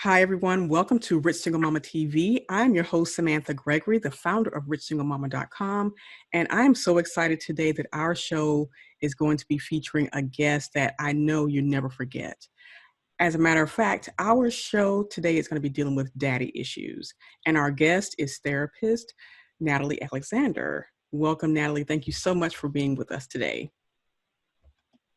Hi, everyone. Welcome to Rich Single Momma TV. I'm your host, Samantha Gregory, the founder of RichSingleMomma.com. And I'm so excited today that our show is going to be featuring a guest that I know you never forget. As a matter of fact, our show today is going to be dealing with daddy issues. And our guest is therapist Natalie Alexander. Welcome, Natalie. Thank you so much for being with us today.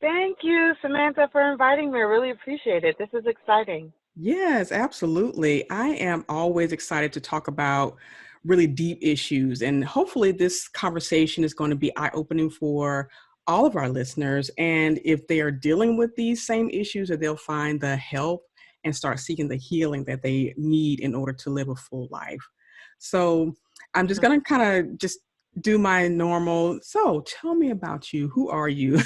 Thank you, Samantha, for inviting me. I really appreciate it. This is exciting. Yes, absolutely. I am always excited to talk about really deep issues. And hopefully, this conversation is going to be eye-opening for all of our listeners. And if they are dealing with these same issues, that they'll find the help and start seeking the healing that they need in order to live a full life. So I'm just going to kind of just do my normal. So tell me about you. Who are you?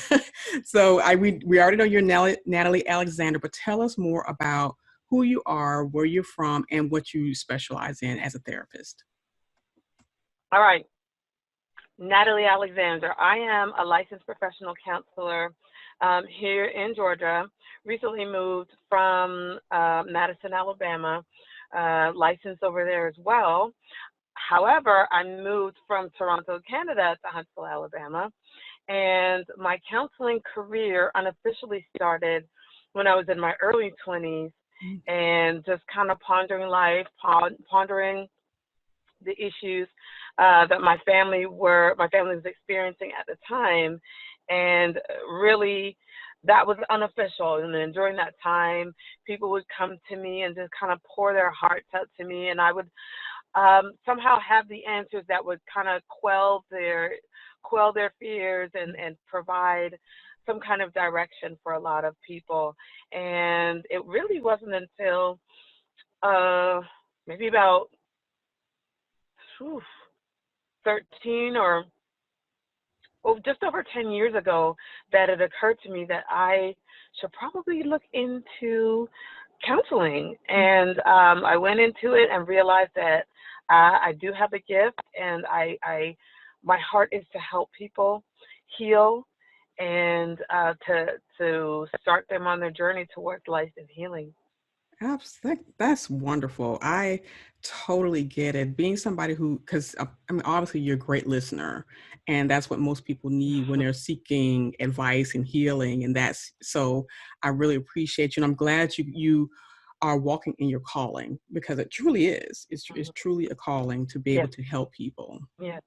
We already know you're Natalie Alexander, but tell us more about who you are, where you're from, and what you specialize in as a therapist. All right. Natalie Alexander. I am a licensed professional counselor here in Georgia. Recently moved from Madison, Alabama, licensed over there as well. However, I moved from Toronto, Canada to Huntsville, Alabama. And my counseling career unofficially started when I was in my early 20s. And just kind of pondering life, pondering the issues that my family was experiencing at the time. And really, that was unofficial. And then during that time, people would come to me and just kind of pour their hearts out to me. And I would somehow have the answers that would kind of quell their fears and provide some kind of direction for a lot of people. And it really wasn't until maybe about 13 or just over 10 years ago that it occurred to me that I should probably look into counseling. And I went into it and realized that I do have a gift, and my heart is to help people heal and to start them on their journey towards life and healing. That's wonderful. I totally get it. Being somebody because I mean, obviously you're a great listener, and that's what most people need when they're seeking advice and healing. And so I really appreciate you. And I'm glad you are walking in your calling, because it truly is. It's truly a calling to be able to help people. Yes.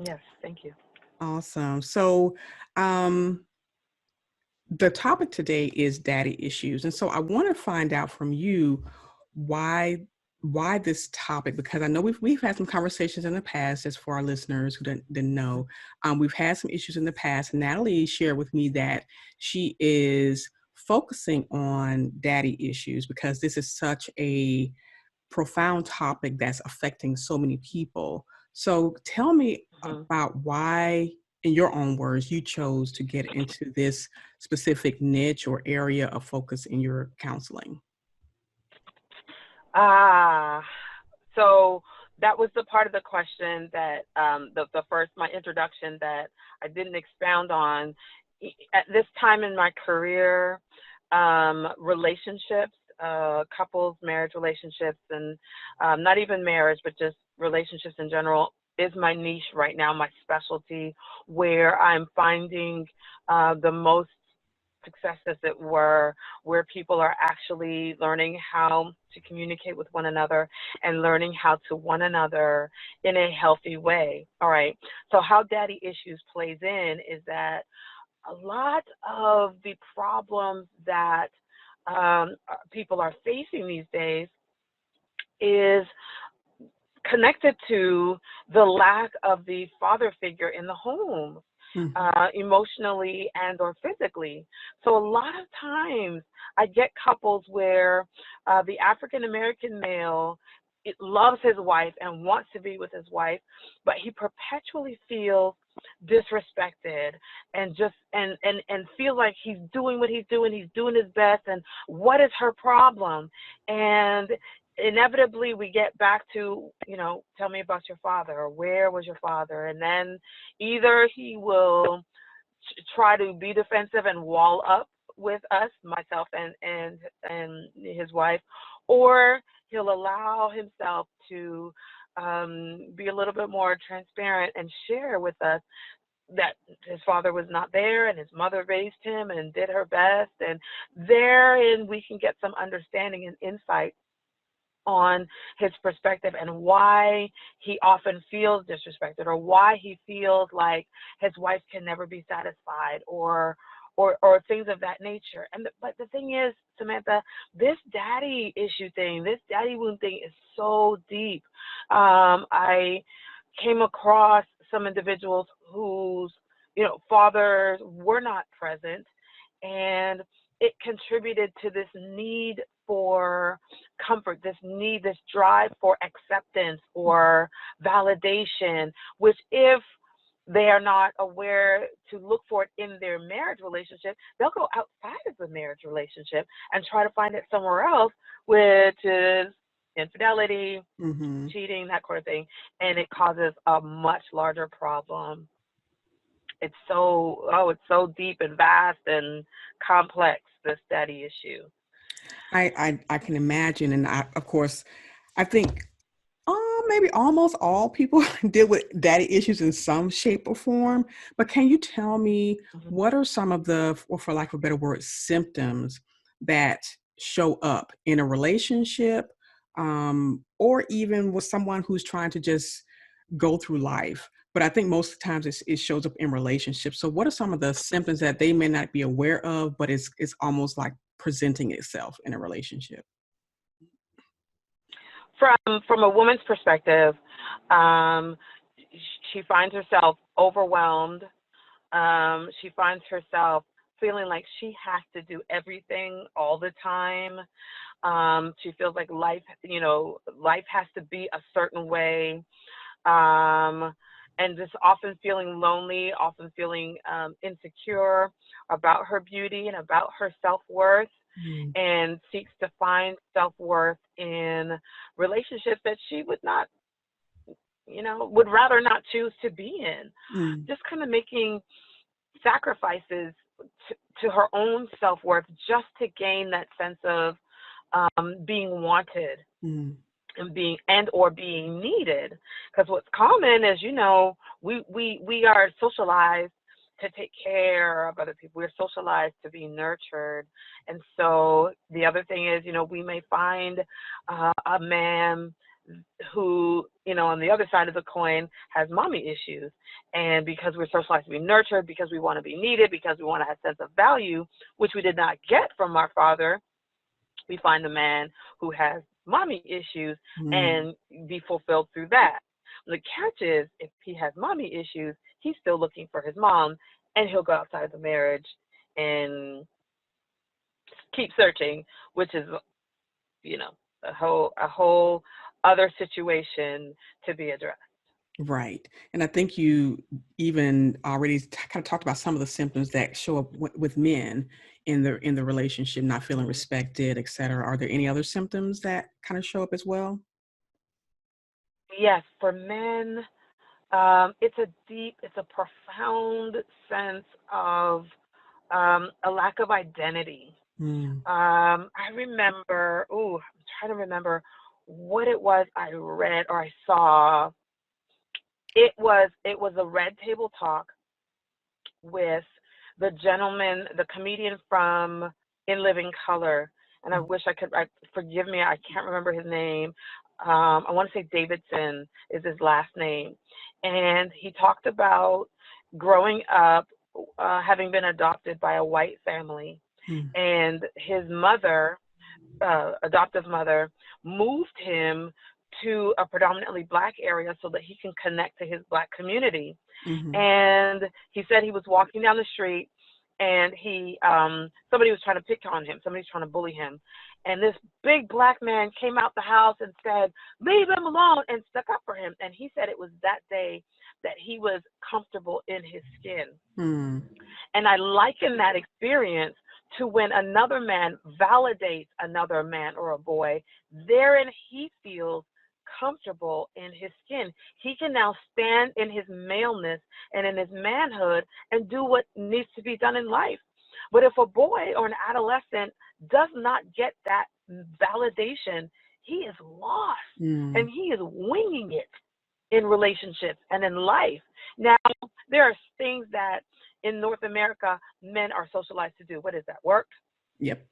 Yes. Thank you. Awesome. So, the topic today is daddy issues. And so I want to find out from you why this topic, because I know we've had some conversations in the past, as for our listeners who didn't know. We've had some issues in the past. Natalie shared with me that she is focusing on daddy issues because this is such a profound topic that's affecting so many people. So tell me about why, in your own words, you chose to get into this specific niche or area of focus in your counseling. So that was the part of the question that the first, my introduction, that I didn't expound on. At this time in my career, relationships, couples, marriage relationships, and not even marriage, but just relationships in general is my niche right now, my specialty, where I'm finding the most success, as it were, where people are actually learning how to communicate with one another and learning how to one another in a healthy way. All right. So how daddy issues plays in is that a lot of the problems that people are facing these days is connected to the lack of the father figure in the home, emotionally and or physically. So a lot of times I get couples where the African American male loves his wife and wants to be with his wife, but he perpetually feels disrespected and just and feel like he's doing what he's doing his best, and what is her problem? And inevitably we get back to, tell me about your father, or where was your father? And then either he will try to be defensive and wall up with us, myself and his wife, or he'll allow himself to be a little bit more transparent and share with us that his father was not there and his mother raised him and did her best, and therein we can get some understanding and insight on his perspective and why he often feels disrespected, or why he feels like his wife can never be satisfied, or things of that nature. But the thing is, Samantha, this daddy issue thing, this daddy wound thing is so deep. I came across some individuals whose, fathers were not present, and it contributed to this need for comfort, this need, this drive for acceptance or validation, which, if they are not aware to look for it in their marriage relationship, they'll go outside of the marriage relationship and try to find it somewhere else, which is infidelity, Mm-hmm. cheating, that kind of thing. And it causes a much larger problem. It's so deep and vast and complex, this daddy issue. I can imagine, and of course, I think maybe almost all people deal with daddy issues in some shape or form. But can you tell me Mhm. what are some of the, or for lack of a better word, symptoms that show up in a relationship, or even with someone who's trying to just go through life? But I think most of the times it shows up in relationships. So what are some of the symptoms that they may not be aware of, but it's almost like presenting itself in a relationship? From a woman's perspective, um, she finds herself overwhelmed. She finds herself feeling like she has to do everything all the time. She feels like life has to be a certain way. Um, and just often feeling lonely, often feeling insecure about her beauty and about her self-worth, Mm, and seeks to find self-worth in relationships that she would rather not choose to be in. mm, Just kind of making sacrifices to her own self-worth just to gain that sense of being wanted mm, and being needed. Because what's common is, we are socialized to take care of other people. We're socialized to be nurtured. And so the other thing is, we may find a man who, on the other side of the coin, has mommy issues. And because we're socialized to be nurtured, because we want to be needed, because we want to have a sense of value, which we did not get from our father, we find a man who has mommy issues mm. and be fulfilled through that. The catch is, if he has mommy issues, he's still looking for his mom, and he'll go outside of the marriage and keep searching, which is, a whole other situation to be addressed. Right. And I think you even already kind of talked about some of the symptoms that show up with men in the relationship, not feeling Mhm. respected, et cetera. Are there any other symptoms that kind of show up as well? Yes, for men, it's a profound sense of a lack of identity. Mm, I remember, I'm trying to remember what it was I read or I saw. It was a Red Table Talk with the gentleman, the comedian from In Living Color, and I mm, wish I could. Forgive me, I can't remember his name. I want to say Davidson is his last name, and he talked about growing up, having been adopted by a white family, mm, and his mother, adoptive mother, moved him to a predominantly black area so that he can connect to his black community. mhm, And he said he was walking down the street, and somebody was trying to pick on him, somebody was trying to bully him, and this big black man came out the house and said, "Leave him alone," and stuck up for him. And he said it was that day that he was comfortable in his skin. mm, And I liken that experience to when another man validates another man or a boy, therein he feels comfortable in his skin. He can now stand in his maleness and in his manhood and do what needs to be done in life. But if a boy or an adolescent does not get that validation, he is lost Mm. and he is winging it in relationships and in life. Now, there are things that in North America men are socialized to do. What is that? Work, Yep.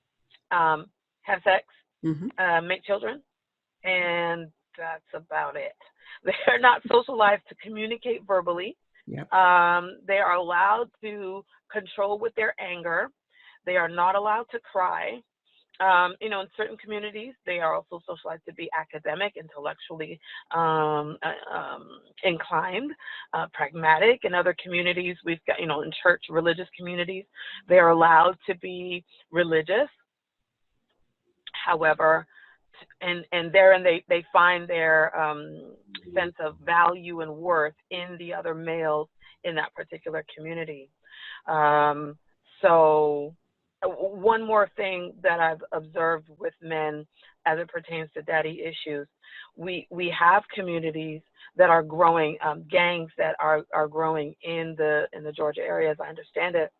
have sex, Hmm. make children, and that's about it. They're not socialized to communicate verbally. Yep. They are allowed to control with their anger. They are not allowed to cry. In certain communities, they are also socialized to be academic, intellectually inclined, pragmatic. In other communities, we've got, in church, religious communities, they are allowed to be religious. However, and therein they find their sense of value and worth in the other males in that particular community. So one more thing that I've observed with men as it pertains to daddy issues, we have communities that are growing, gangs that are growing in the Georgia area, as I understand it.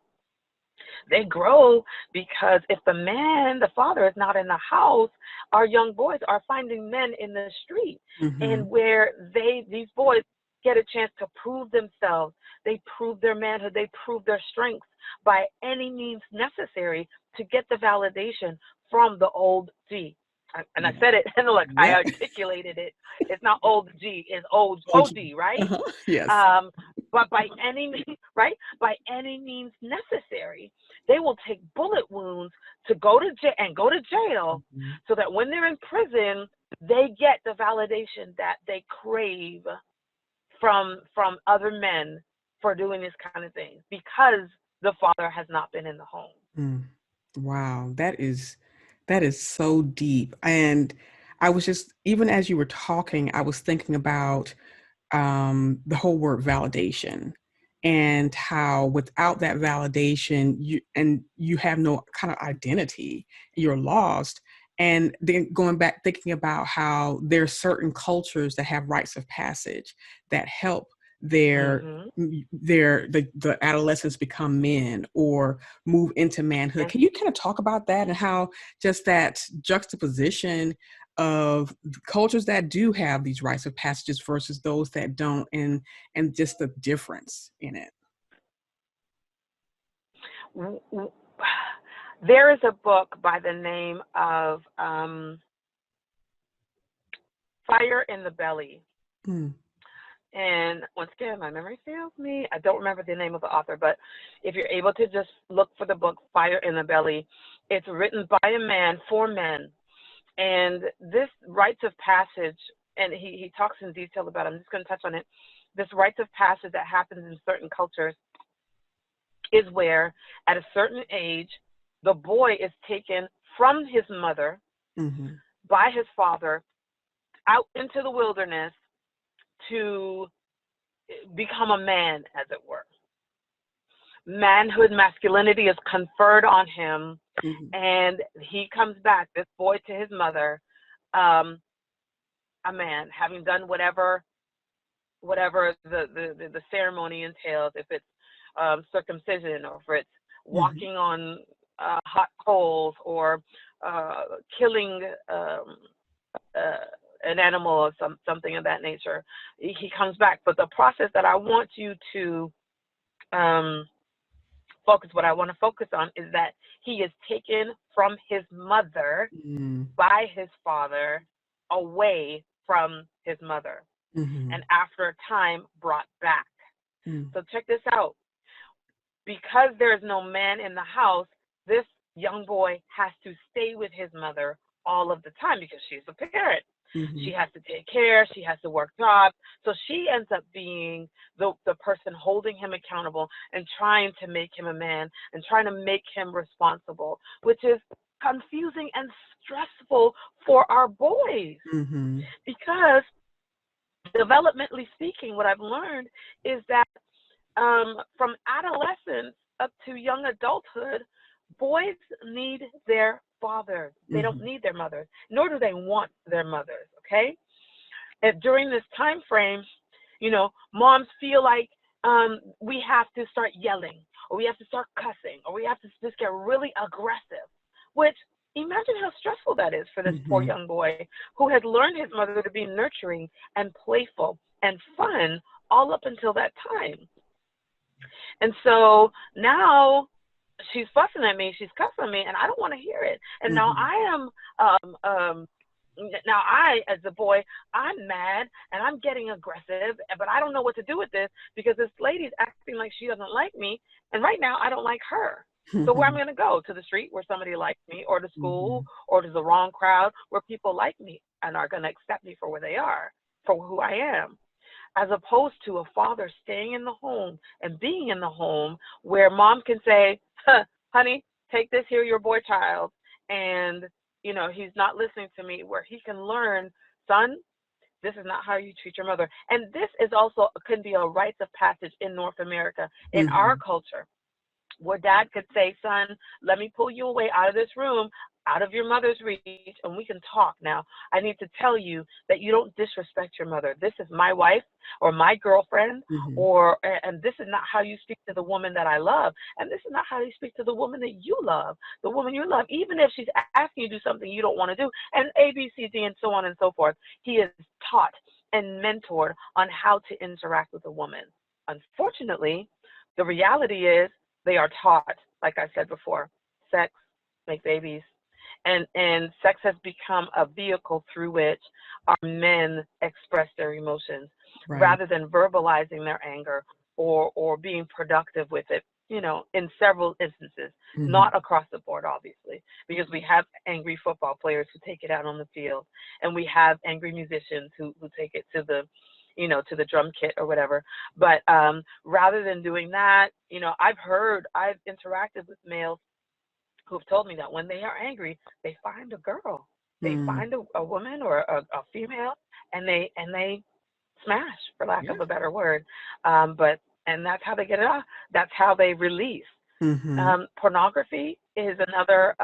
They grow because if the father, is not in the house, our young boys are finding men in the street, Hmm. and where these boys get a chance to prove themselves. They prove their manhood. They prove their strengths by any means necessary to get the validation from the old G. And I Yeah. said it, and look, I Yep. articulated it. It's not old G, it's old OG. OD, right? Uh-huh. Yes. Um, but by any means, right? By any means necessary, they will take bullet wounds to go to jail, Mhm. so that when they're in prison, they get the validation that they crave from other men for doing this kind of thing, because the father has not been in the home. Mm. Wow, that is so deep. And I was just, even as you were talking, I was thinking about the whole word validation, and how without that validation, you have no kind of identity, you're lost. And then going back, thinking about how there are certain cultures that have rites of passage that help their Hmm. the adolescents become men or move into manhood. And Can you kind of talk about that, and how just that juxtaposition of cultures that do have these rites of passages versus those that don't, and just the difference in it? there is a book by the name of Fire in the Belly. Mm. And once again, my memory fails me. I don't remember the name of the author, but if you're able to just look for the book Fire in the Belly, it's written by a man for men. And this rites of passage, and he talks in detail about it. I'm just going to touch on it. This rites of passage that happens in certain cultures is where, at a certain age, the boy is taken from his mother Hmm. by his father out into the wilderness to become a man, as it were. Manhood, masculinity is conferred on him, Hmm. and he comes back, this boy, to his mother, um, a man, having done whatever the ceremony entails, if it's circumcision, or if it's Hmm. walking on hot coals, or killing uh, an animal, or something of that nature. He comes back. But the process that I want you to um, what I want to focus on, is that he is taken from his mother Hmm. by his father, away from his mother, and Hmm. after a time brought back. Hmm. So check this out. Because there is no man in the house, this young boy has to stay with his mother all of the time, because she's the parent. She Hmm. has to take care, she has to work jobs. So she ends up being the person holding him accountable and trying to make him a man and trying to make him responsible, which is confusing and stressful for our boys, Hmm. because developmentally speaking, what I've learned is that from adolescence up to young adulthood, boys need their fathers. They don't Hmm. need their mothers, nor do they want their mothers. Okay, and during this time frame, moms feel like we have to start yelling, or we have to start cussing, or we have to just get really aggressive, which imagine how stressful that is for this poor Mm-hmm. young boy who had learned his mother to be nurturing and playful and fun all up until that time. And so now she's fussing at me, she's cussing me, and I don't want to hear it. And now Mm-hmm. I am, now I, as a boy, I'm mad and I'm getting aggressive, but I don't know what to do with this because this lady's acting like she doesn't like me, and right now I don't like her. So where I'm Mm-hmm. going to go? To the street where somebody likes me, or to Mm-hmm. school, or to the wrong crowd where people like me and are going to accept me for where they are, for who I am, as opposed to a father staying in the home and being in the home where mom can say, huh, honey, take this here, your boy child, and he's not listening to me, where he can learn, son, this is not how you treat your mother. And this is also can be a rites of passage in North America, in our Mm-hmm. culture, where dad could say, son, let me pull you away out of this room, out of your mother's reach, and we can talk now. I need to tell you that you don't disrespect your mother. This is my wife or my girlfriend, Mm-hmm. and this is not how you speak to the woman that I love. And this is not how you speak to the woman that you love, the woman you love, even if she's asking you to do something you don't want to do, and A, B, C, D, and so on and so forth. He is taught and mentored on how to interact with a woman. Unfortunately, the reality is, they are taught, like I said before, sex, make babies. And sex has become a vehicle through which our men express their emotions Right. rather than verbalizing their anger or being productive with it, in several instances, Mm-hmm. not across the board, obviously, because we have angry football players who take it out on the field, and we have angry musicians who take it to the to the drum kit or whatever. But rather than doing that, I've interacted with males who've told me that when they are angry, they find a girl, they Mm. find a woman or a female, and they smash, for lack Yeah. of a better word. But and that's how they get it off. That's how they release. Mm-hmm. Pornography is another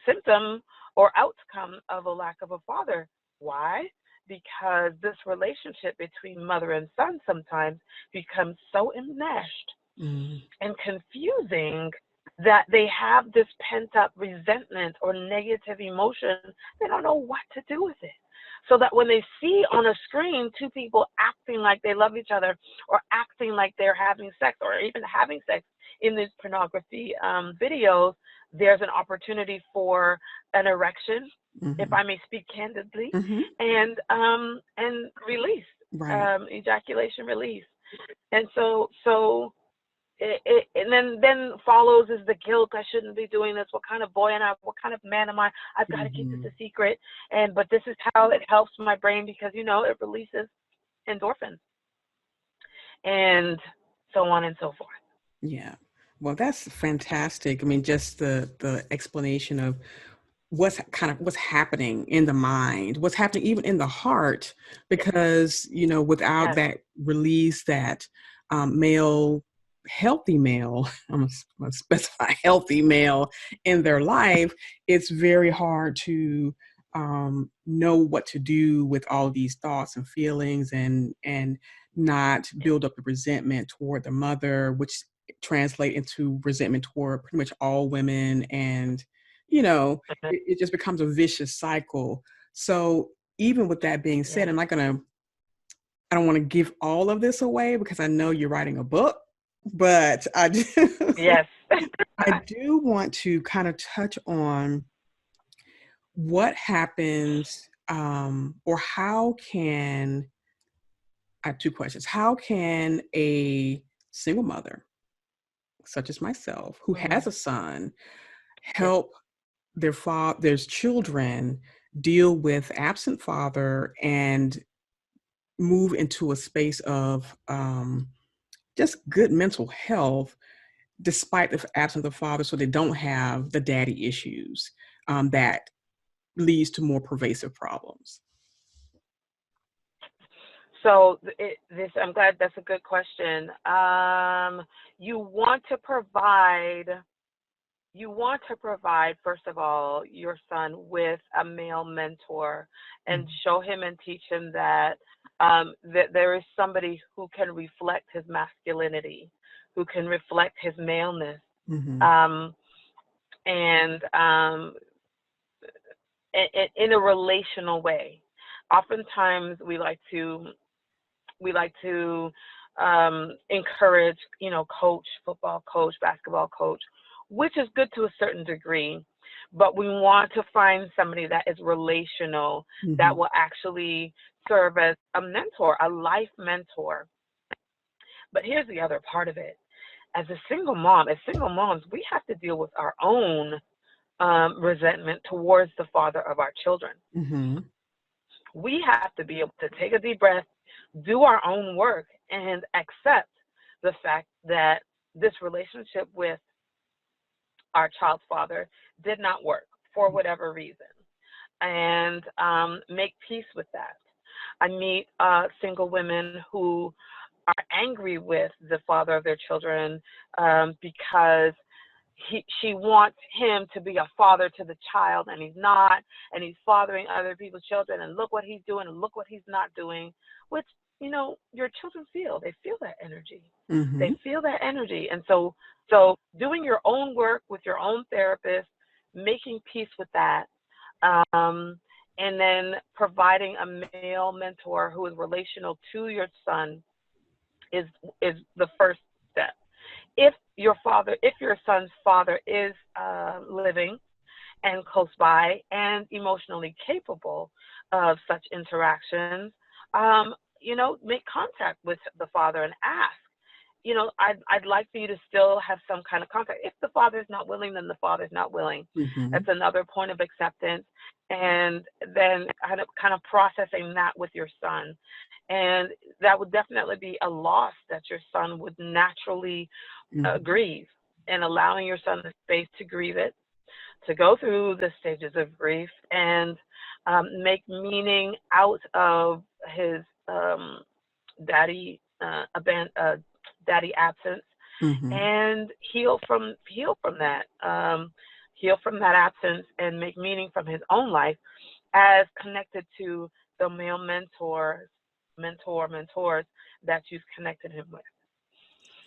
symptom or outcome of a lack of a father. Why? Because this relationship between mother and son sometimes becomes so enmeshed Mm. and confusing that they have this pent up resentment or negative emotion. They don't know what to do with it. So that when they see on a screen two people acting like they love each other, or acting like they're having sex, or even having sex in these pornography videos, there's an opportunity for an erection, if Mm-hmm. I may speak candidly, Mm-hmm. and release, Right. ejaculation release. And so and then follows is the guilt. I shouldn't be doing this. What kind of boy am I? What kind of man am I? I've got to keep this Mm-hmm. a secret. But this is how it helps my brain, because it releases endorphins and so on and so forth. Yeah. Well, that's fantastic. I mean, just the explanation of what's happening in the mind, what's happening even in the heart, because without Yes. that release, that male, healthy male, I'm gonna specify healthy male in their life, it's very hard to know what to do with all these thoughts and feelings, and not build up the resentment toward the mother, which translate into resentment toward pretty much all women. And you know it just becomes a vicious cycle. So even with that being said, Yes. I don't want to give all of this away because I know you're writing a book, but Yes. I do want to kind of touch on what happens, or how can, I have two questions. How can a single mother, such as myself, who Hmm. has a son, Yes. help there's children deal with absent father and move into a space of just good mental health despite the absence of father, so they don't have the daddy issues that leads to more pervasive problems. So I'm glad, that's a good question. You want to provide first of all, your son with a male mentor, and Mhm. show him and teach him that that there is somebody who can reflect his masculinity. who can reflect his maleness, Mm-hmm. um, and in a relational way. Oftentimes, we like to encourage, coach, football coach, basketball coach, which is good to a certain degree, but we want to find somebody that is relational, that Mm-hmm. will actually serve as a mentor, a life mentor. But here's the other part of it. As single moms, we have to deal with our own resentment towards the father of our children. Mm-hmm. We have to be able to take a deep breath, do our own work, and accept the fact that this relationship with our child's father did not work for whatever reason, and make peace with that. I meet single women who are angry with the father of their children because she wants him to be a father to the child, and he's not, and he's fathering other people's children, and look what he's doing, and look what he's not doing, which, your children feel. They feel that energy. Mm-hmm. They feel that energy. And so doing your own work with your own therapist, making peace with that, and then providing a male mentor who is relational to your son is the first step. If your son's father is living and close by and emotionally capable of such interactions, make contact with the father and ask. I'd like for you to still have some kind of contact. If the father's not willing, then the father's not willing. Mm-hmm. That's another point of acceptance. And then kind of processing that with your son. And that would definitely be a loss that your son would naturally Mm-hmm. grieve, and allowing your son the space to grieve it, to go through the stages of grief, and make meaning out of his daddy daddy absence, Mm-hmm. and heal from that absence, and make meaning from his own life as connected to the male mentors that you've connected him with.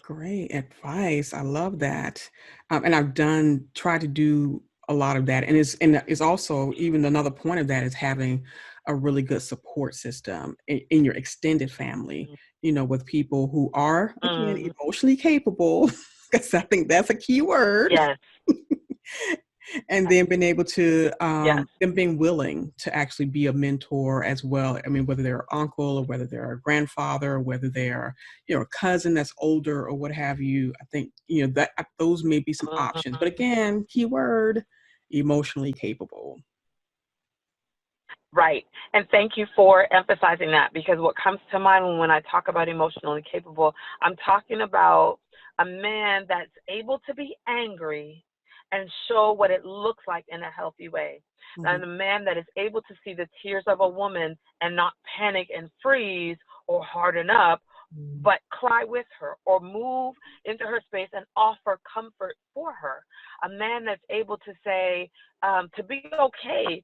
Great advice. I love that. And I've tried to do a lot of that. And it's also, even another point of that is having a really good support system in your extended family, with people who are, again, Mm, emotionally capable, because I think that's a key word. yes, And then being able to yes. them being willing to actually be a mentor as well. I mean, whether they're an uncle or whether they're a grandfather or whether they're a cousin that's older or what have you. I think that those may be some options, but Mhm. again, keyword, emotionally capable. Right. And thank you for emphasizing that, because what comes to mind when I talk about emotionally capable, I'm talking about a man that's able to be angry and show what it looks like in a healthy way. Mhm. And a man that is able to see the tears of a woman and not panic and freeze or harden up, but cry with her or move into her space and offer comfort for her. A man that's able to say, to be okay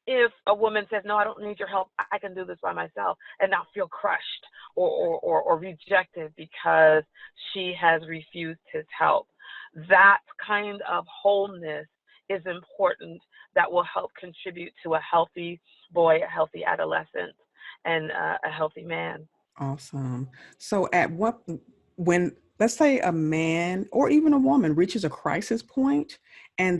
if a woman says, no, I don't need your help, I can do this by myself, and not feel crushed or rejected because she has refused his help. That kind of wholeness is important, that will help contribute to a healthy boy, a healthy adolescent, and a healthy man. Awesome. So when, let's say, a man or even a woman reaches a crisis point, and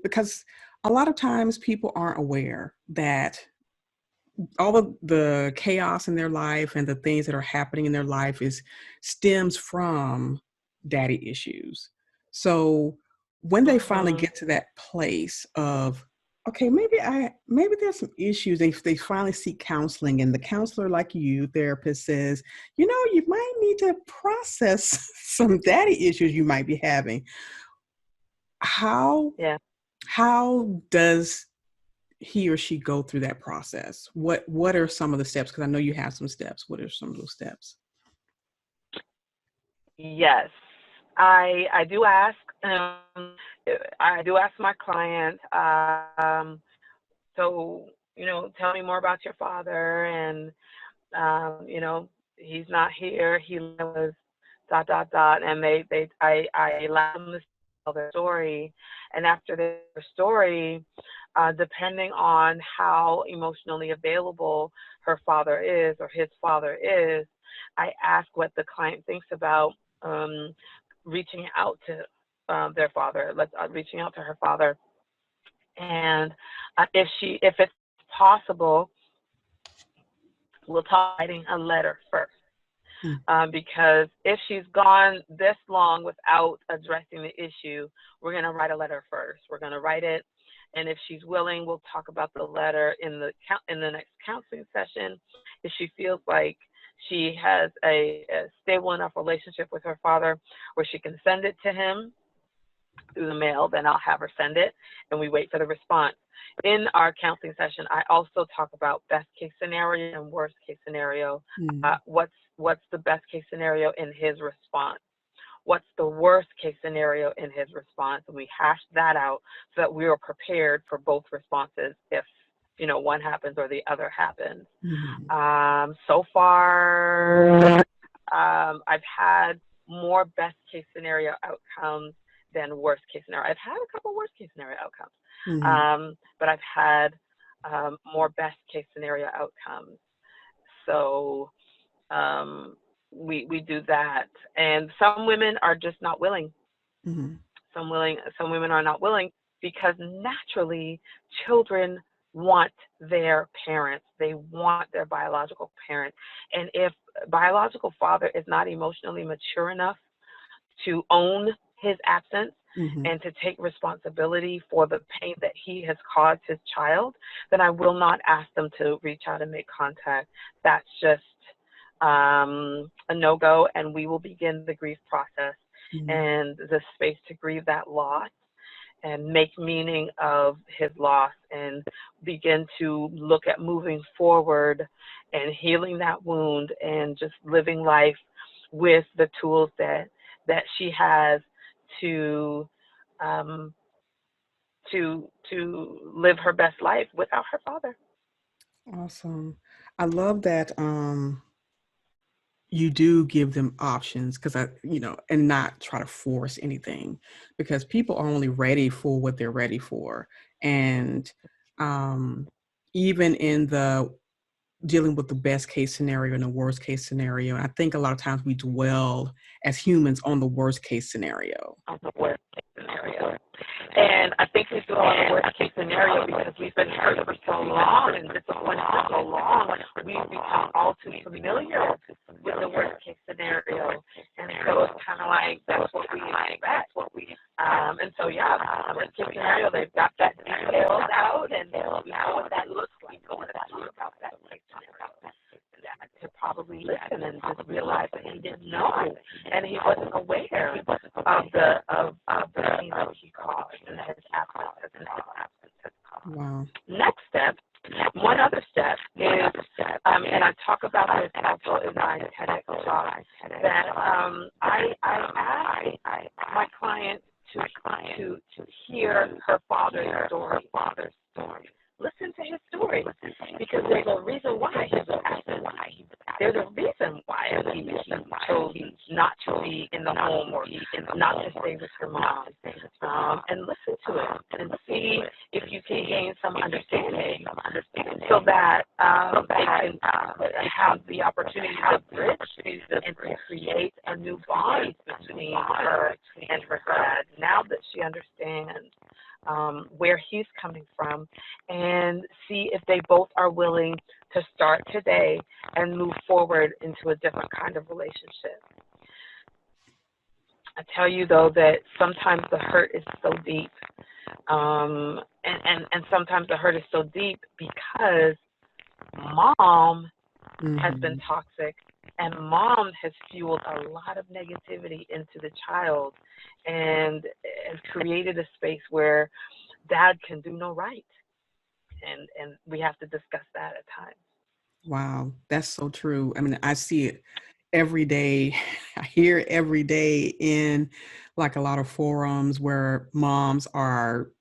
because a lot of times people aren't aware that all of the chaos in their life and the things that are happening in their life stems from daddy issues. So when they finally Mm-hmm. get to that place of, okay, maybe there's some issues, they finally seek counseling, and the counselor, like you, therapist, says, you might need to process some daddy issues you might be having. How Yeah. how does he or she go through that process? What are some of the steps? Because I know you have some steps. What are some of those steps? Yes, I do ask. I do ask my client. So tell me more about your father, and he's not here. He was dot, dot, dot. And I allow them to tell their story. And after their story, depending on how emotionally available her father is or his father is, I ask what the client thinks about reaching out to their father, reaching out to her father. And if it's possible, we'll talk writing a letter first. Because if she's gone this long without addressing the issue, we're going to write a letter first. We're going to write it. And if she's willing, we'll talk about the letter in the next counseling session. If she feels like she has a stable enough relationship with her father where she can send it to him through the mail, then I'll have her send it, and we wait for the response. In our counseling session, I also talk about best case scenario and worst case scenario. What's the best case scenario in his response? What's the worst case scenario in his response? And we hash that out so that we are prepared for both responses if, one happens or the other happens. So far, I've had more best case scenario outcomes than worst case scenario. I've had a couple worst case scenario outcomes, but I've had more best case scenario outcomes. So we do that. And some women are just not willing. Some women are not willing because naturally children want their parents. They want their biological parent. And if biological father is not emotionally mature enough to own his absence and to take responsibility for the pain that he has caused his child, then I will not ask them to reach out and make contact. That's just a no-go, and we will begin the grief process and the space to grieve that loss and make meaning of his loss and begin to look at moving forward and healing that wound and just living life with the tools that she has to live her best life without her father. Awesome. I love that you do give them options and not try to force anything, because people are only ready for what they're ready for. And even in the dealing with the best case scenario and the worst case scenario, and I think a lot of times we dwell as humans on the worst case scenario. And I think we dwell on the worst case scenario because we've been hurt for so long and disappointed for so long. We've become all too familiar with the worst case scenario. And so it's kind of like, that's what we expect. And so, worst case scenario, they've got that detailed out and we know what that looks like. We know what that looks about that case scenario. To probably listen and just realize that he didn't know and he wasn't aware of the pain that he caused and his absence. Wow. Next step, one other step is, and I talk about this also in my TEDx talk, that I ask my client to hear her father's story. Listen to his story, because there's a reason why he's absent. There's a reason why he chose not to be in the home or not to stay with her mom. And listen to it and see if you can gain some understanding so that they can have the opportunity to bridge and to create a new bond between her and her dad now that she understands where he's coming from, and see if they both are willing to start today and move forward into a different kind of relationship. I tell you, though, that sometimes the hurt is so deep, and sometimes the hurt is so deep because mom has been toxic, and mom has fueled a lot of negativity into the child and has created a space where dad can do no right. And we have to discuss that at times. Wow, that's so true. I mean, I see it every day. I hear it every day in like a lot of forums where moms are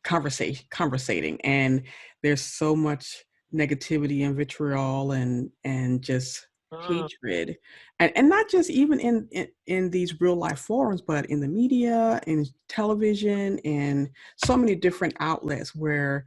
conversating, and there's so much negativity and vitriol and just Mm, hatred, and not just even in these real life forums, but in the media, in television, and so many different outlets where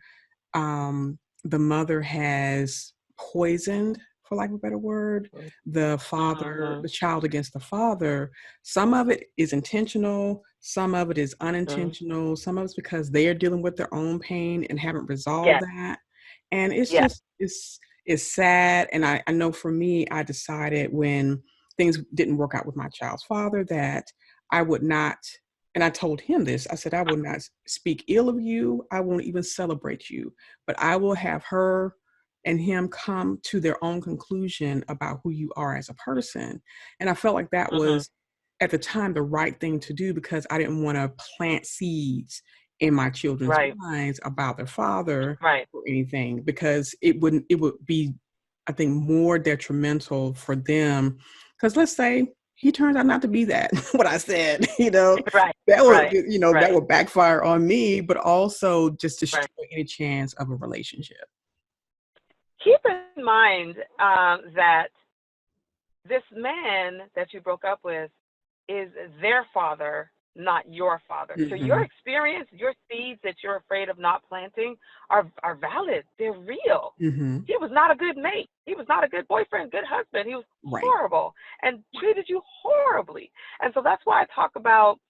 the mother has poisoned, for lack of a better word, the father, mhm, the child against the father. Some of it is intentional, some of it is mhm. unintentional, some of it's because they are dealing with their own pain and haven't resolved Yes, that. And it's yes. just, it's sad. And I know for me, I decided when things didn't work out with my child's father that I would not, and I told him this, I said, I will not speak ill of you. I won't even celebrate you, but I will have her and him come to their own conclusion about who you are as a person. And I felt like that Mhm. was at the time the right thing to do because I didn't want to plant seeds in my children's Right, minds about their father right, or anything because it would be, I think, more detrimental for them. Because let's say he turns out not to be that, what I said, right, that would, right, that right, would backfire on me, but also just right. destroy any chance of a relationship. Keep in mind that this man that you broke up with is their father, not your father. So your Mhm. experience, your seeds that you're afraid of not planting are valid. They're real. Mhm. He was not a good mate. He was not a good boyfriend, good husband. He was Right. horrible and treated you horribly. And so that's why I talk about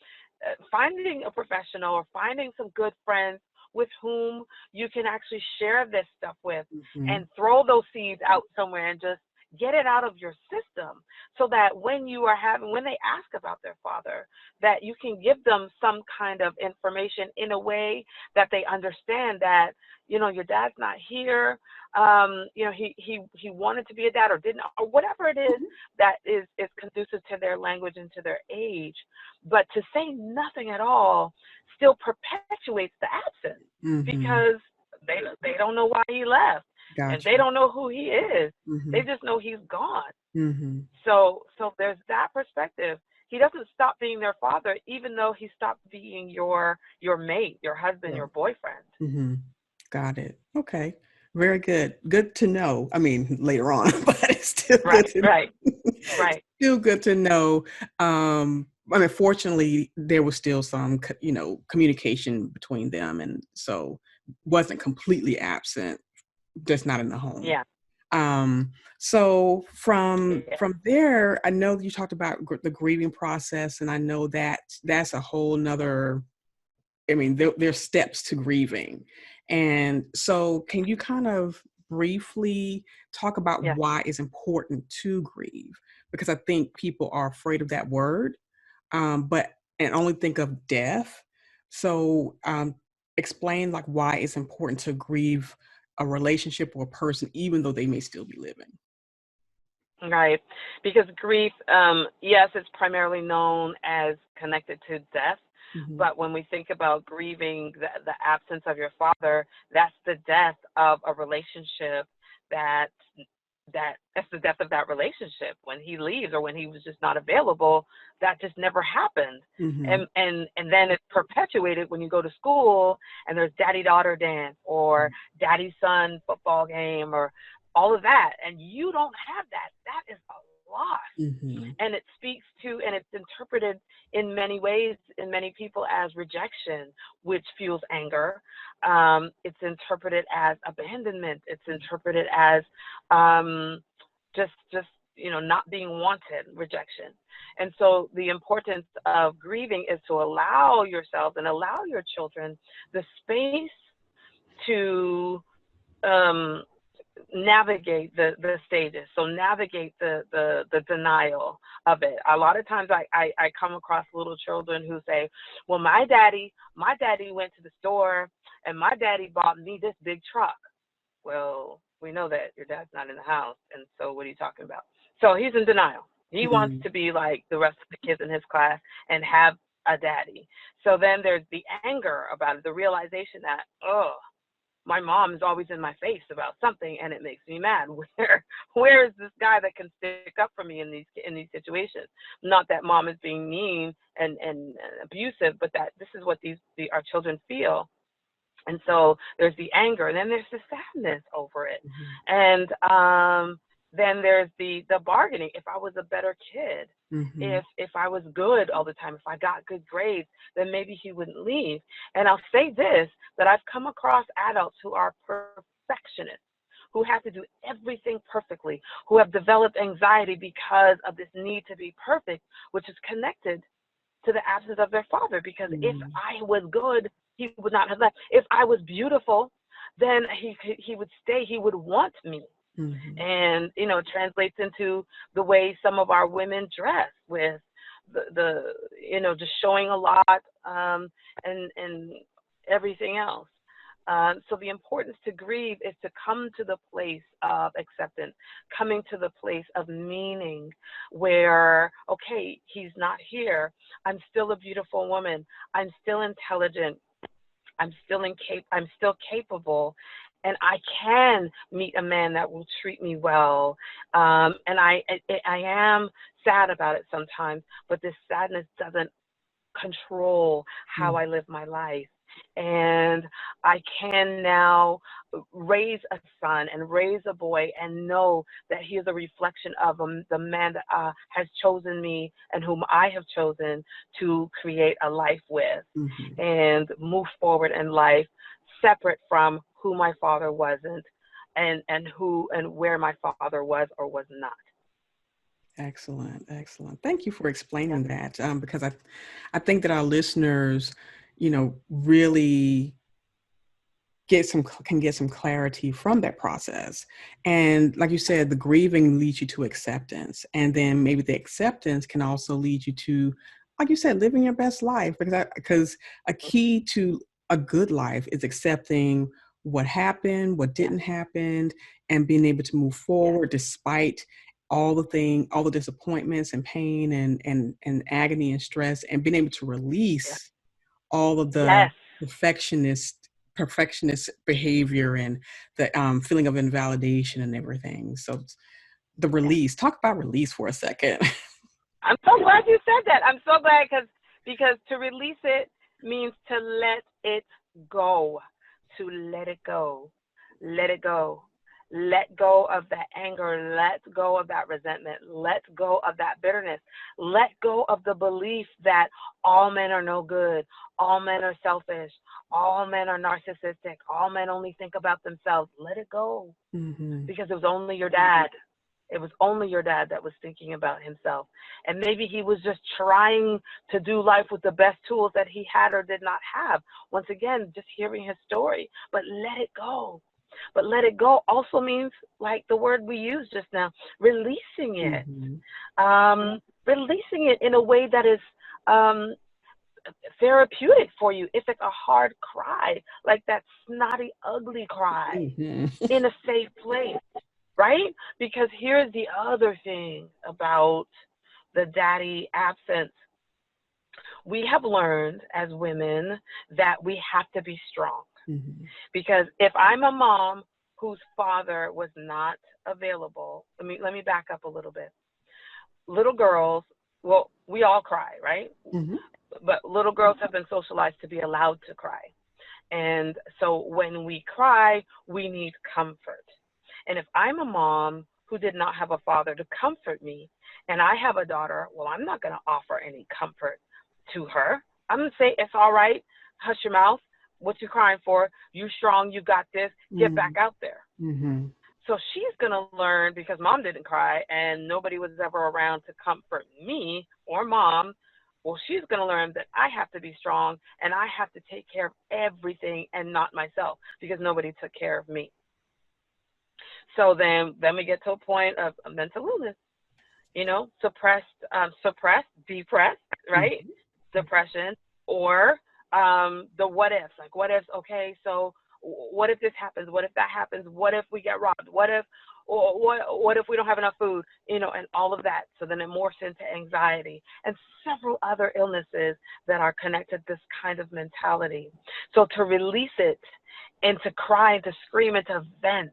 finding a professional or finding some good friends with whom you can actually share this stuff with Mhm. and throw those seeds out somewhere and just get it out of your system so that when when they ask about their father, that you can give them some kind of information in a way that they understand that, your dad's not here. He wanted to be a dad or didn't, or whatever it is Mhm. that is conducive to their language and to their age. But to say nothing at all still perpetuates the absence Mhm. because they don't know why he left and they Gotcha. don't know who he is. They Mhm. just know he's gone. Mhm. So there's that perspective. He doesn't stop being their father, even though he stopped being your mate, your husband, your Right. boyfriend. Mhm. Got it. Okay. Very good. Good to know. I mean, later on, but it's still good Right, to right, right. still good to know. I mean, fortunately, there was still some, communication between them, and so wasn't completely absent, just not in the home. Yeah, So yeah, from there, I know you talked about the grieving process, and I know that that's a whole nother. I mean, there's steps to grieving, and so can you kind of briefly talk about yeah. why it's important to grieve? Because I think people are afraid of that word, but and only think of death. So explain like why it's important to grieve a relationship or a person, even though they may still be living. Right. Because grief, yes, it's primarily known as connected to death. Mhm. But when we think about grieving the absence of your father, that's the death of a relationship that that's the death of that relationship. When he leaves or when he was just not available, that just never happened. Mhm. And then it's perpetuated when you go to school and there's daddy daughter dance or daddy son football game or all of that, and you don't have that. That is a loss. Mhm. And it speaks to, and it's interpreted in many ways, in many people, as rejection, which fuels anger. It's interpreted as abandonment. It's interpreted as just not being wanted, rejection. And so the importance of grieving is to allow yourself and allow your children the space to um, navigate the stages, so navigate the denial of it. A lot of times I come across little children who say, well, my daddy went to the store and my daddy bought me this big truck. Well, we know that your dad's not in the house, and so what are you talking about? So he's in denial. He wants Mhm. to be like the rest of the kids in his class and have a daddy. So then there's the anger about it, the realization that, oh, my mom is always in my face about something and it makes me mad. Where is this guy that can stick up for me in these situations? Not that mom is being mean and abusive, but that this is what our children feel. And so there's the anger, and then there's the sadness over it. Mhm. And then there's the bargaining. If I was a better kid, Mm-hmm. if I was good all the time, if I got good grades, then maybe he wouldn't leave. And I'll say this, that I've come across adults who are perfectionists, who have to do everything perfectly, who have developed anxiety because of this need to be perfect, which is connected to the absence of their father. Because if Mm-hmm. I was good, he would not have left. If I was beautiful, then he would stay. He would want me. Mm-hmm. And it translates into the way some of our women dress, with the just showing a lot, and everything else. So the importance to grieve is to come to the place of acceptance, coming to the place of meaning, where, okay, he's not here. I'm still a beautiful woman. I'm still intelligent. I'm still capable, and I can meet a man that will treat me well. And I am sad about it sometimes, but this sadness doesn't control how I live my life. And I can now raise a son and raise a boy and know that he is a reflection of the man that has chosen me and whom I have chosen to create a life with, Mm-hmm. and move forward in life separate from who my father wasn't, and who and where my father was or was not. Excellent, excellent. Thank you for explaining Yep. that, because I think that our listeners, really can get some clarity from that process. And like you said, the grieving leads you to acceptance, and then maybe the acceptance can also lead you to, like you said, living your best life. Because a key to a good life is accepting what happened, what Yes. didn't happen, and being able to move Yes. forward despite all the disappointments and pain and agony and stress, and being able to Yes. release all of the Yes. perfectionist behavior and the feeling of invalidation and everything. So the Yes. release, talk about release for a second. I'm so glad you said that. I'm so glad, because to release it means to let it go, to let it go, let it go. Let go of that anger. Let go of that resentment. Let go of that bitterness. Let go of the belief that all men are no good. All men are selfish. All men are narcissistic. All men only think about themselves. Let it go, Mm-hmm. because it was only your dad. It was only your dad that was thinking about himself. And maybe he was just trying to do life with the best tools that he had or did not have. Once again, just hearing his story. But let it go. But let it go also means, like the word we used just now, releasing it. Mm-hmm. Releasing it in a way that is um, therapeutic for you. If it's a hard cry, like that snotty, ugly cry, Mm-hmm. in a safe place, right? Because here's the other thing about the daddy absence. We have learned as women that we have to be strong. Mm-hmm. Because if I'm a mom whose father was not available, let me back up a little bit. Little girls, well, we all cry, right? Mm-hmm. But little girls have been socialized to be allowed to cry. And so when we cry, we need comfort. And if I'm a mom who did not have a father to comfort me, and I have a daughter, well, I'm not going to offer any comfort to her. I'm going to say, it's all right. Hush your mouth. What you crying for? You strong. You got this. Get back out there. Mm-hmm. So she's going to learn, because mom didn't cry and nobody was ever around to comfort me or mom. Well, she's going to learn that I have to be strong and I have to take care of everything and not myself, because nobody took care of me. So then we get to a point of mental illness, depressed, right? Depression, or the what ifs, like what ifs. Okay, so what if this happens? What if that happens? What if we get robbed? What if, or what if we don't have enough food? And all of that. So then it morphs into anxiety and several other illnesses that are connected to this kind of mentality. So to release it and to cry and to scream and to vent,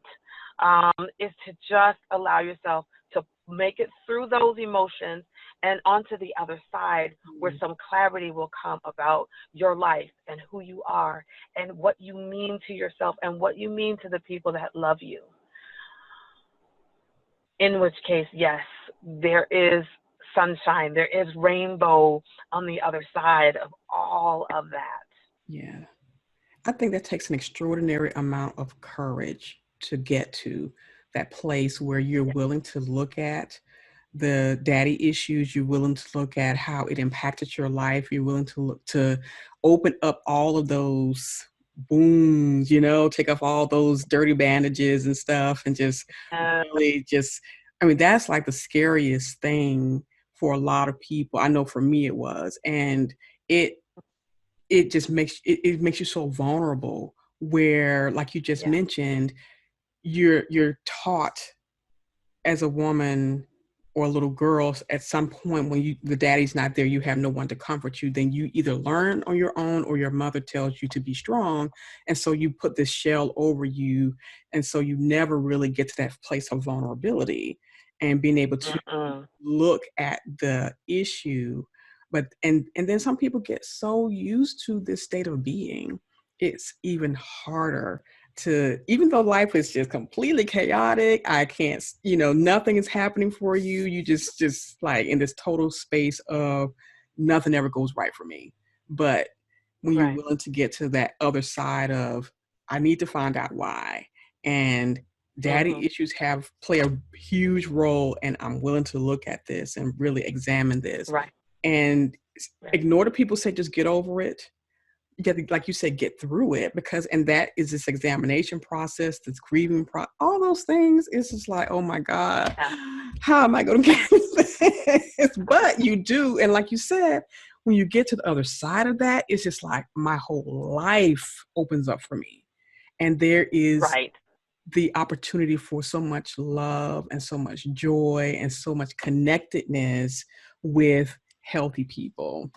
is to just allow yourself to make it through those emotions and onto the other side, where some clarity will come about your life and who you are and what you mean to yourself and what you mean to the people that love you. In which case, yes, there is sunshine, there is rainbow on the other side of all of that. Yeah. I think that takes an extraordinary amount of courage to get to that place where you're Yeah. willing to look at the daddy issues, you're willing to look at how it impacted your life, you're willing to look to open up all of those wounds, take off all those dirty bandages and stuff and just Uh, really just, I mean, that's like the scariest thing for a lot of people. I know for me it was. And it it just it makes you so vulnerable where, like you just yeah, mentioned, you're taught as a woman or a little girl at some point when the daddy's not there, you have no one to comfort you, then you either learn on your own or your mother tells you to be strong. And so you put this shell over you. And so you never really get to that place of vulnerability and being able to mm-mm. look at the issue. But and then some people get so used to this state of being, it's even harder to, even though life is just completely chaotic, I can't, nothing is happening for you, you just like in this total space of nothing ever goes right for me. But when you're Right. willing to get to that other side of, I need to find out why, and daddy Mm-hmm. issues play a huge role, and I'm willing to look at this and really examine this, Right. and Right. ignore the people say just get over it. You got to, like you said, get through it, because, and that is this examination process, this grieving all those things. It's just like, oh my God, Yeah. how am I going to get through this? But you do. And like you said, when you get to the other side of that, it's just like my whole life opens up for me. And there is Right. the opportunity for so much love and so much joy and so much connectedness with healthy people.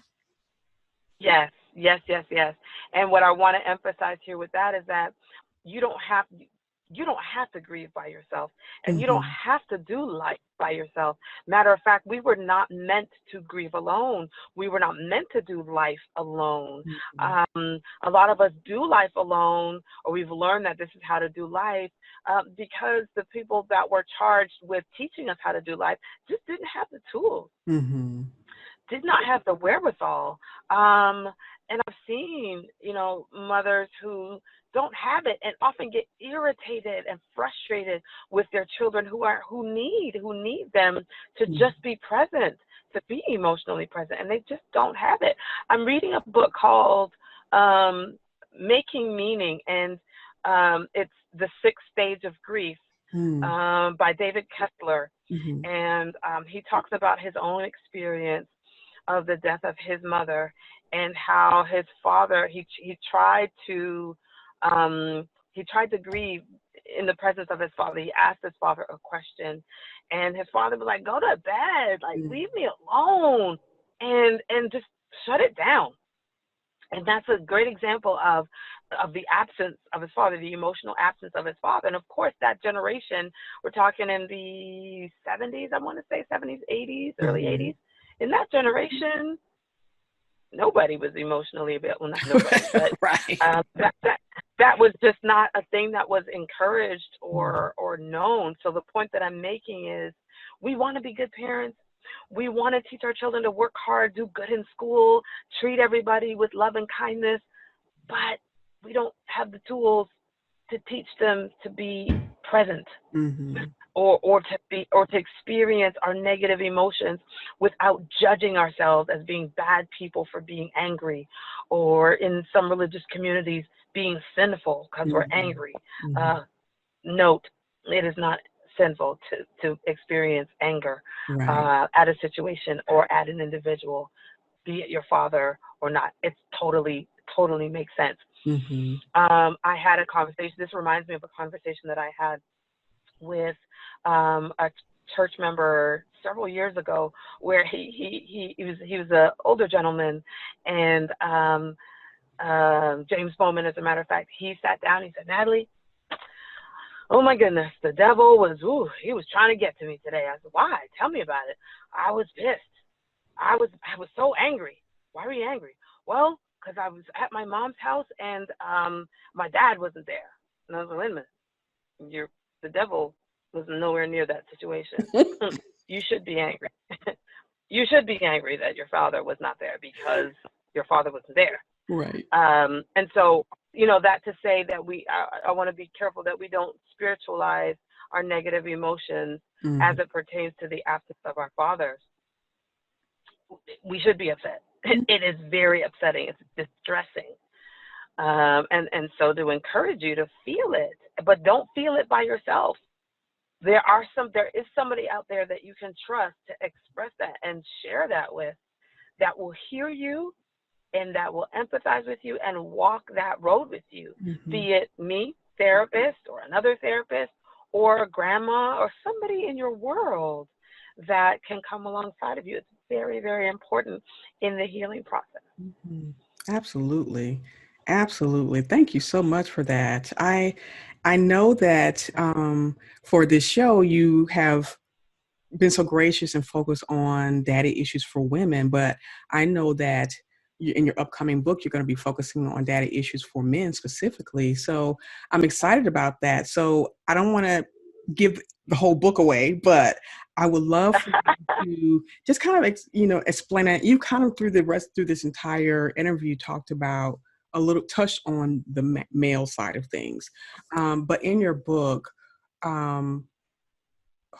Yes, yes, yes, yes. And what I want to emphasize here with that is that you don't have you don't have to grieve by yourself, and you don't Mhm. have to do life by yourself. Matter of fact, we were not meant to grieve alone. We were not meant to do life alone. Mhm. A lot of us do life alone, or we've learned that this is how to do life because the people that were charged with teaching us how to do life just didn't have the tools, Mhm. did not have the wherewithal. Um, and I've seen, mothers who don't have it and often get irritated and frustrated with their children who need them to Mhm. just be present, to be emotionally present, and they just don't have it. I'm reading a book called um, Making Meaning, and it's The Sixth Stage of Grief Mhm. by David Kessler, Mhm. and he talks about his own experience of the death of his mother, and how his father he tried to grieve in the presence of his father. He asked his father a question, and his father was like, "Go to bed, like Mhm. leave me alone, and just shut it down." And that's a great example of the absence of his father, the emotional absence of his father. And of course, that generation, we're talking in the 70s, I want to say 70s, 80s, early Mhm. 80s. In that generation, nobody was emotionally available. Well, not nobody, but Right. um, that that that was just not a thing that was encouraged Mhm. or known. So the point that I'm making is, we want to be good parents. We want to teach our children to work hard, do good in school, treat everybody with love and kindness, but we don't have the tools to teach them to be present, Mhm. or to experience our negative emotions without judging ourselves as being bad people for being angry, or in some religious communities being sinful because we're Mhm. angry. Mhm. Uh, Note, it is not sinful to experience anger Right. at a situation or at an individual, be it your father or not. It's totally makes sense. Mhm. I had a conversation. This reminds me of a conversation that I had with a church member several years ago, where he was an older gentleman, and James Bowman, as a matter of fact, he sat down. He said, "Natalie, oh my goodness, the devil he was trying to get to me today." I said, "Why? Tell me about it." "I was pissed. I was so angry." "Why were you angry?" "Well, because I was at my mom's house, and my dad wasn't there." And I was like, "Wait a minute, you're the devil. was nowhere near that situation. You should be angry. You should be angry that your father was not there because your father wasn't there. Right. And so, you know, that to say that I want to be careful that we don't spiritualize our negative emotions as it pertains to the absence of our fathers. We should be upset. It is very upsetting. It's distressing. And so to encourage you to feel it, but don't feel it by yourself. There is somebody out there that you can trust to express that and share that with, that will hear you and that will empathize with you and walk that road with you. Be it me, therapist, or another therapist, or a grandma, or somebody in your world that can come alongside of you. It's very, very important in the healing process. Absolutely. Absolutely. Thank you so much for that. I know that for this show, you have been so gracious and focused on daddy issues for women, but I know that in your upcoming book, you're going to be focusing on daddy issues for men specifically. So I'm excited about that. So I don't want to give the whole book away, but I would love for you to just kind of, explain it. You kind of through this entire interview talked about touched on the male side of things. But in your book,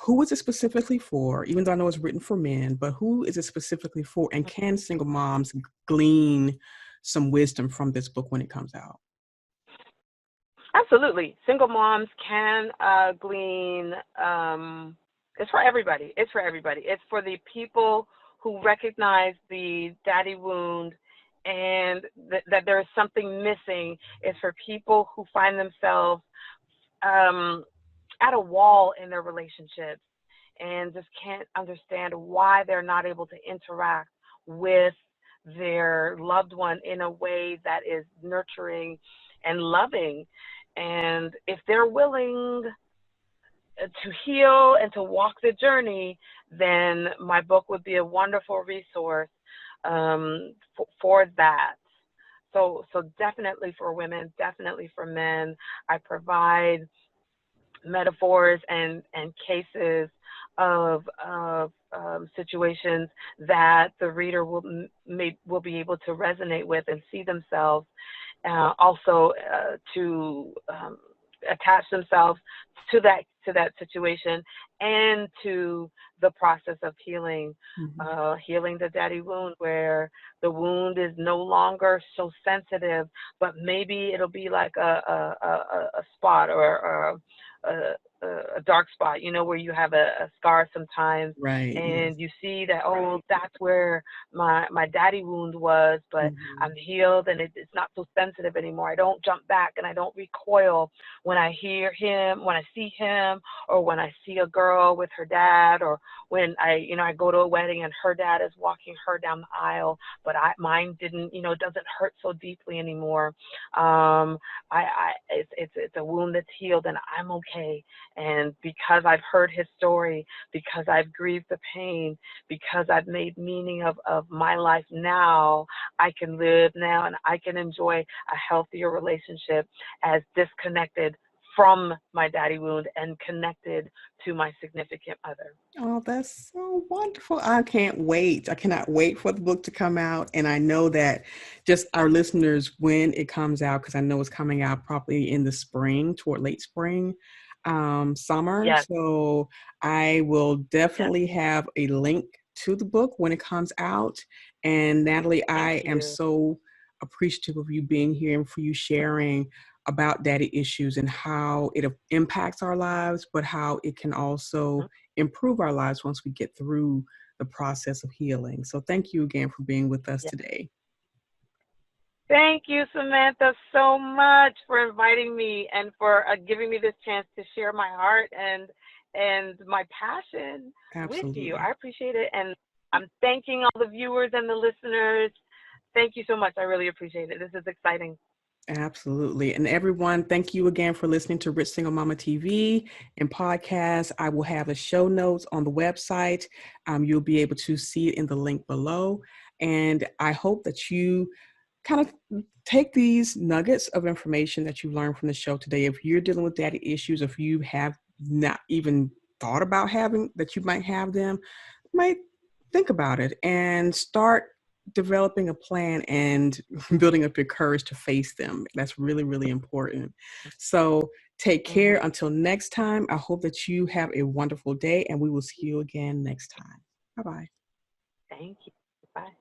who is it specifically for? Even though I know it's written for men, but who is it specifically for? And can single moms glean some wisdom from this book when it comes out? Absolutely. Single moms can glean. It's for everybody. It's for everybody. It's for the people who recognize the daddy wound and that there is something missing. It's for people who find themselves at a wall in their relationships and just can't understand why they're not able to interact with their loved one in a way that is nurturing and loving. And if they're willing to heal and to walk the journey, then my book would be a wonderful resource for that. So definitely for women, definitely for men. I provide metaphors and cases of situations that the reader will be able to resonate with and see themselves, also to attach themselves to that situation and to the process of healing, healing the daddy wound, where the wound is no longer so sensitive, but maybe it'll be like a spot or a dark spot, you know, where you have a scar sometimes, right? And you see that, oh, that's where my daddy wound was, but I'm healed and it's not so sensitive anymore. I don't jump back and I don't recoil when I hear him, when I see him, or when I see a girl with her dad, or when I go to a wedding and her dad is walking her down the aisle, but mine didn't, doesn't hurt so deeply anymore. It's a wound that's healed and I'm okay. And because I've heard his story, because I've grieved the pain, because I've made meaning of my life now, I can live now and I can enjoy a healthier relationship as disconnected from my daddy wound and connected to my significant other. Oh, that's so wonderful. I can't wait. I cannot wait for the book to come out. And I know that just our listeners, when it comes out, because I know it's coming out probably in the spring, toward late spring, summer. Yes. So I will definitely have a link to the book when it comes out. And Natalie, I am so appreciative of you being here and for you sharing about daddy issues and how it impacts our lives, but how it can also improve our lives once we get through the process of healing. So thank you again for being with us today. Thank you, Samantha, so much for inviting me and for giving me this chance to share my heart and my passion with you. I appreciate it. And I'm thanking all the viewers and the listeners. Thank you so much. I really appreciate it. This is exciting. Absolutely. And everyone, thank you again for listening to Rich Single Momma TV and podcast. I will have the show notes on the website. You'll be able to see it in the link below. And I hope that you kind of take these nuggets of information that you learned from the show today. If you're dealing with daddy issues, if you have not even thought about having, that you might have them, might think about it and start developing a plan and building up your courage to face them. That's really, really important. So take care Mhm. until next time. I hope that you have a wonderful day and we will see you again next time. Bye bye. Thank you. Bye.